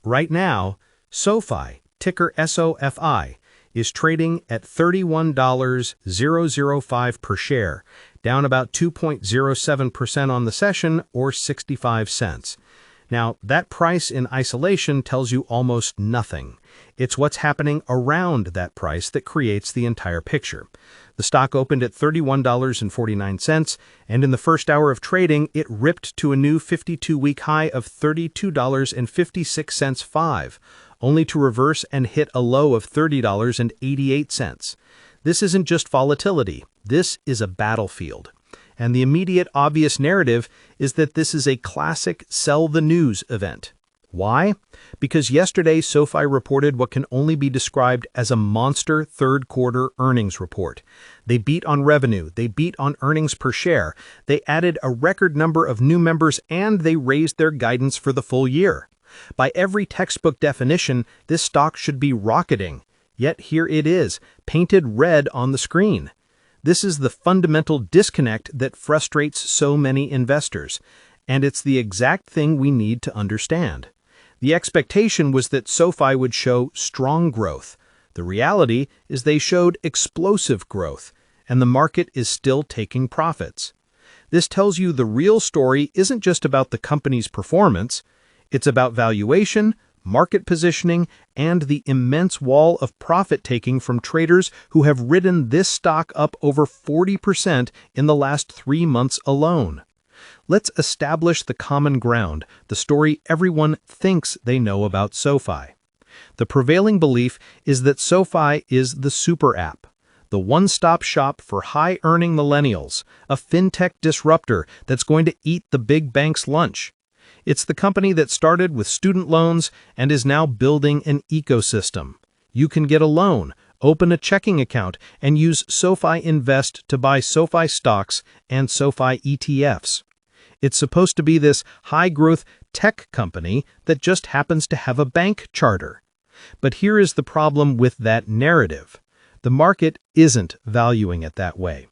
Right now, SoFi, ticker SoFi, is trading at $31.005 per share, down about 2.07% on the session, or 65 cents. Now, that price in isolation tells you almost nothing. It's what's happening around that price that creates the entire picture. The stock opened at $31.49, and in the first hour of trading, it ripped to a new 52-week high of $32.56.5, only to reverse and hit a low of $30.88. This isn't just volatility. This is a battlefield. And the immediate obvious narrative is that this is a classic sell the news event. Why? Because yesterday SoFi reported what can only be described as a monster third-quarter earnings report. They beat on revenue, they beat on earnings per share, they added a record number of new members, and they raised their guidance for the full year. By every textbook definition, this stock should be rocketing. Yet here it is, painted red on the screen. This is the fundamental disconnect that frustrates so many investors, and it's the exact thing we need to understand. The expectation was that SoFi would show strong growth. The reality is they showed explosive growth, and the market is still taking profits. This tells you the real story isn't just about the company's performance, it's about valuation, market positioning, and the immense wall of profit-taking from traders who have ridden this stock up over 40% in the last 3 months alone. Let's establish the common ground, the story everyone thinks they know about SoFi. The prevailing belief is that SoFi is the super app, the one-stop shop for high-earning millennials, a fintech disruptor that's going to eat the big bank's lunch. It's the company that started with student loans and is now building an ecosystem. You can get a loan, open a checking account, and use SoFi Invest to buy SoFi stocks and SoFi ETFs. It's supposed to be this high-growth tech company that just happens to have a bank charter. But here is the problem with that narrative. The market isn't valuing it that way.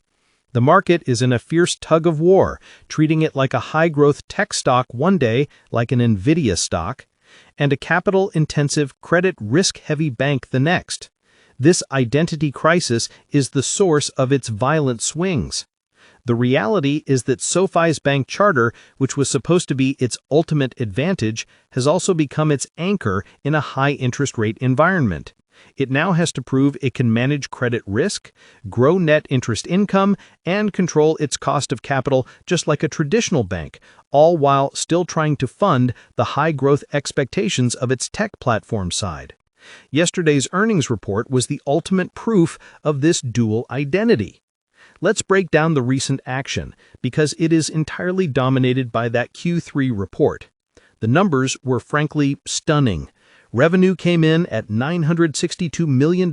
The market is in a fierce tug of war, treating it like a high-growth tech stock one day, like an Nvidia stock, and a capital-intensive, credit-risk-heavy bank the next. This identity crisis is the source of its violent swings. The reality is that SoFi's bank charter, which was supposed to be its ultimate advantage, has also become its anchor in a high-interest rate environment. It now has to prove it can manage credit risk, grow net interest income, and control its cost of capital just like a traditional bank, all while still trying to fund the high-growth expectations of its tech platform side. Yesterday's earnings report was the ultimate proof of this dual identity. Let's break down the recent action, because it is entirely dominated by that Q3 report. The numbers were frankly stunning. Revenue came in at $962 million,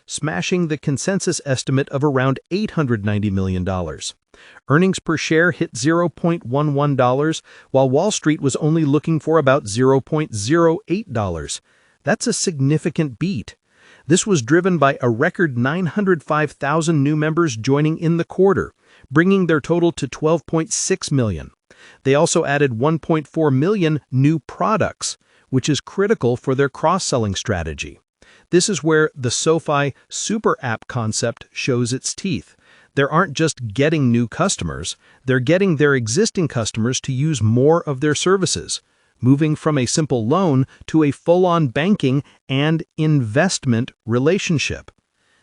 smashing the consensus estimate of around $890 million. Earnings per share hit $0.11, while Wall Street was only looking for about $0.08. That's a significant beat. This was driven by a record 905,000 new members joining in the quarter, bringing their total to 12.6 million. They also added 1.4 million new products, which is critical for their cross-selling strategy. This is where the SoFi Super App concept shows its teeth. They aren't just getting new customers, they're getting their existing customers to use more of their services, moving from a simple loan to a full-on banking and investment relationship.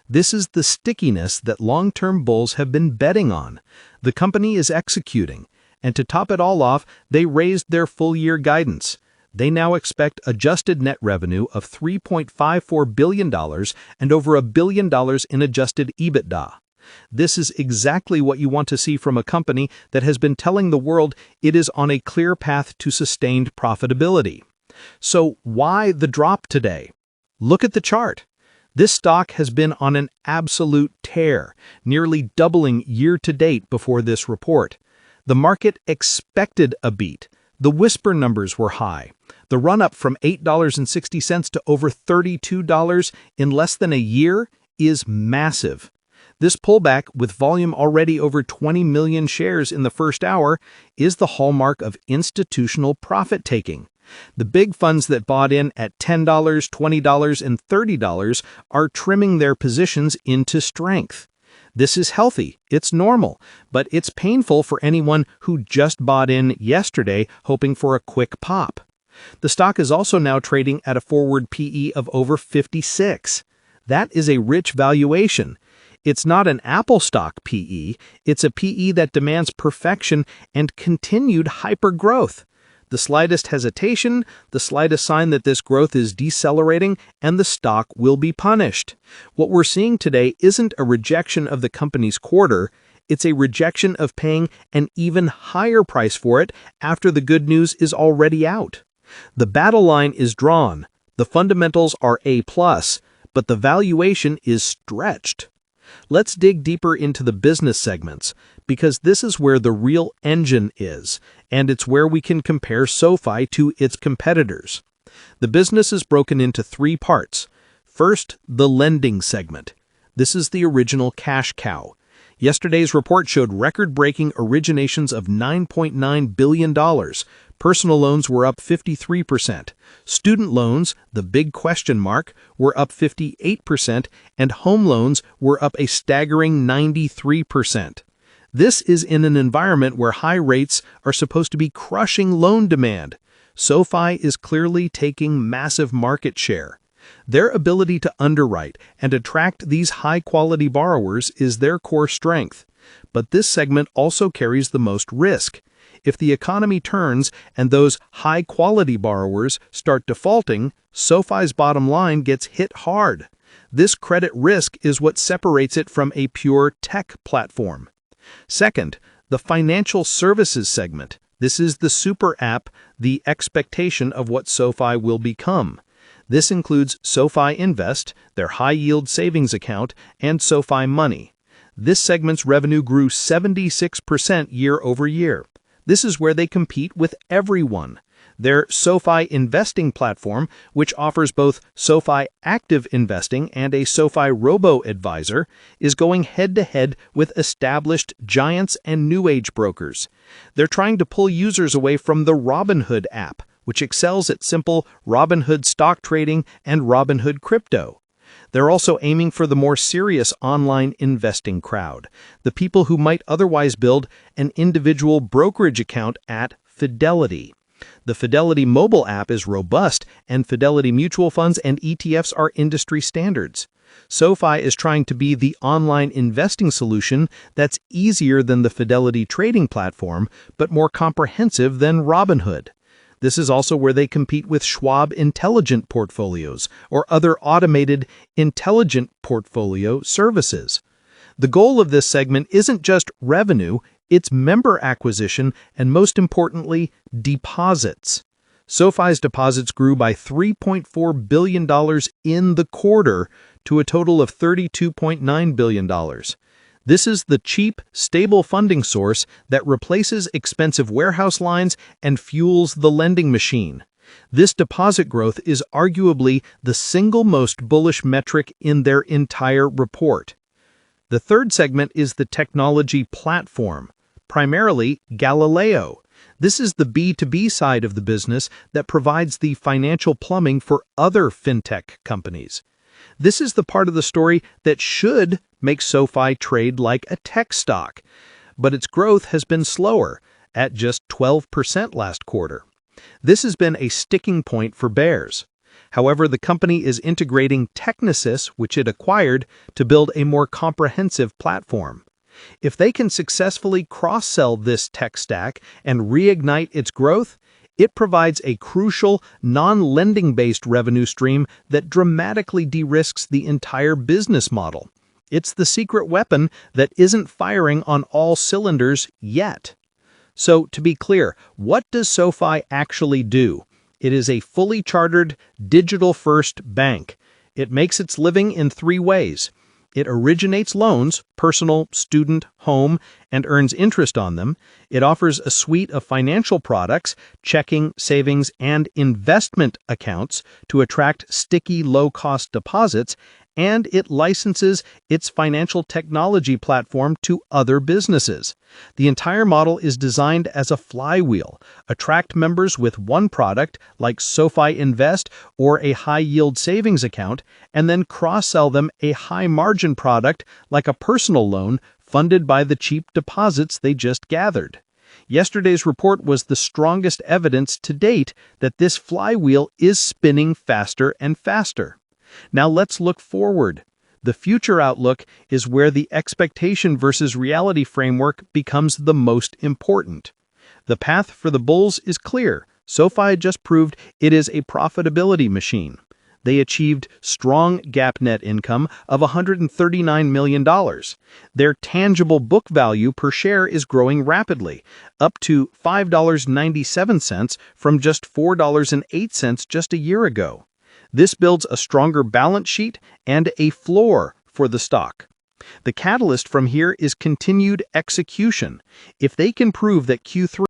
This is the stickiness that long-term bulls have been betting on. The company is executing, and to top it all off, they raised their full-year guidance. They now expect adjusted net revenue of $3.54 billion and over $1 billion in adjusted EBITDA. This is exactly what you want to see from a company that has been telling the world it is on a clear path to sustained profitability. So why the drop today? Look at the chart. This stock has been on an absolute tear, nearly doubling year-to-date before this report. The market expected a beat. The whisper numbers were high. The run-up from $8.60 to over $32 in less than a year is massive. This pullback, with volume already over 20 million shares in the first hour, is the hallmark of institutional profit-taking. The big funds that bought in at $10, $20, and $30 are trimming their positions into strength. This is healthy, it's normal, but it's painful for anyone who just bought in yesterday hoping for a quick pop. The stock is also now trading at a forward PE of over 56. That is a rich valuation. It's not an Apple stock PE, it's a PE that demands perfection and continued hypergrowth. The slightest hesitation, the slightest sign that this growth is decelerating, and the stock will be punished. What we're seeing today isn't a rejection of the company's quarter, it's a rejection of paying an even higher price for it after the good news is already out. The battle line is drawn, the fundamentals are A+, but the valuation is stretched. Let's dig deeper into the business segments, because this is where the real engine is, and it's where we can compare SoFi to its competitors. The business is broken into three parts. First, the lending segment. This is the original cash cow. Yesterday's report showed record-breaking originations of $9.9 billion. Personal loans were up 53%. Student loans, the big question mark, were up 58%, and home loans were up a staggering 93%. This is in an environment where high rates are supposed to be crushing loan demand. SoFi is clearly taking massive market share. Their ability to underwrite and attract these high-quality borrowers is their core strength. But this segment also carries the most risk. If the economy turns and those high-quality borrowers start defaulting, SoFi's bottom line gets hit hard. This credit risk is what separates it from a pure tech platform. Second, the financial services segment. This is the super app, the expectation of what SoFi will become. This includes SoFi Invest, their high-yield savings account, and SoFi Money. This segment's revenue grew 76% year over year. This is where they compete with everyone. Their SoFi investing platform, which offers both SoFi Active Investing and a SoFi Robo-Advisor, is going head-to-head with established giants and new age brokers. They're trying to pull users away from the Robinhood app, which excels at simple Robinhood stock trading and Robinhood crypto. They're also aiming for the more serious online investing crowd, the people who might otherwise build an individual brokerage account at Fidelity. The Fidelity mobile app is robust, and Fidelity mutual funds and ETFs are industry standards. SoFi is trying to be the online investing solution that's easier than the Fidelity trading platform, but more comprehensive than Robinhood. This is also where they compete with Schwab Intelligent Portfolios or other automated intelligent portfolio services. The goal of this segment isn't just revenue, it's member acquisition and, most importantly, deposits. SoFi's deposits grew by $3.4 billion in the quarter to a total of $32.9 billion. This is the cheap, stable funding source that replaces expensive warehouse lines and fuels the lending machine. This deposit growth is arguably the single most bullish metric in their entire report. The third segment is the technology platform, primarily Galileo. This is the B2B side of the business that provides the financial plumbing for other fintech companies. This is the part of the story that should make SoFi trade like a tech stock, but its growth has been slower, at just 12% last quarter. This has been a sticking point for bears. However, the company is integrating Technisys, which it acquired, to build a more comprehensive platform. If they can successfully cross-sell this tech stack and reignite its growth, it provides a crucial, non-lending-based revenue stream that dramatically de-risks the entire business model. It's the secret weapon that isn't firing on all cylinders yet. So, to be clear, what does SoFi actually do? It is a fully chartered, digital-first bank. It makes its living in three ways. It originates loans, personal, student, home, and earns interest on them. It offers a suite of financial products, checking, savings, and investment accounts to attract sticky, low-cost deposits. and it licenses its financial technology platform to other businesses. The entire model is designed as a flywheel: attract members with one product, like SoFi Invest or a high-yield savings account, and then cross-sell them a high-margin product like a personal loan funded by the cheap deposits they just gathered. Yesterday's report was the strongest evidence to date that this flywheel is spinning faster and faster. Now let's look forward. The future outlook is where the expectation versus reality framework becomes the most important. The path for the bulls is clear. SoFi just proved it is a profitability machine. They achieved strong GAAP net income of $139 million. Their tangible book value per share is growing rapidly, up to $5.97 from just $4.08 just a year ago. This builds a stronger balance sheet and a floor for the stock. The catalyst from here is continued execution. If they can prove that Q3